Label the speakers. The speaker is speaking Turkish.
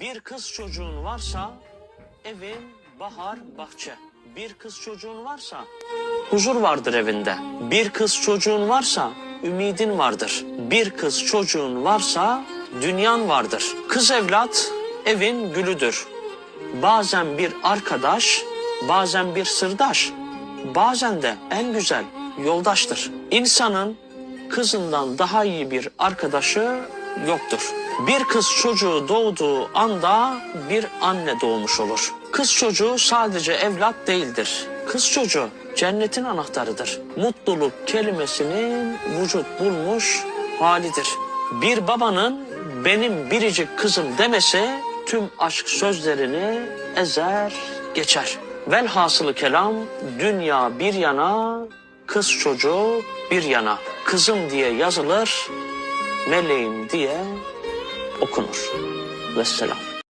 Speaker 1: Bir kız çocuğun varsa evin bahar bahçe. Bir kız çocuğun varsa huzur vardır evinde. Bir kız çocuğun varsa ümidin vardır. Bir kız çocuğun varsa dünyan vardır. Kız evlat evin gülüdür. Bazen bir arkadaş, bazen bir sırdaş, bazen de en güzel yoldaştır. İnsanın kızından daha iyi bir arkadaşı yoktur. Bir kız çocuğu doğduğu anda bir anne doğmuş olur. Kız çocuğu sadece evlat değildir. Kız çocuğu cennetin anahtarıdır. Mutluluk kelimesinin vücut bulmuş halidir. Bir babanın benim biricik kızım demesi tüm aşk sözlerini ezer geçer. Velhasılı kelam dünya bir yana, kız çocuğu bir yana. Kızım diye yazılır, meleğim diye okunur. Vesselam.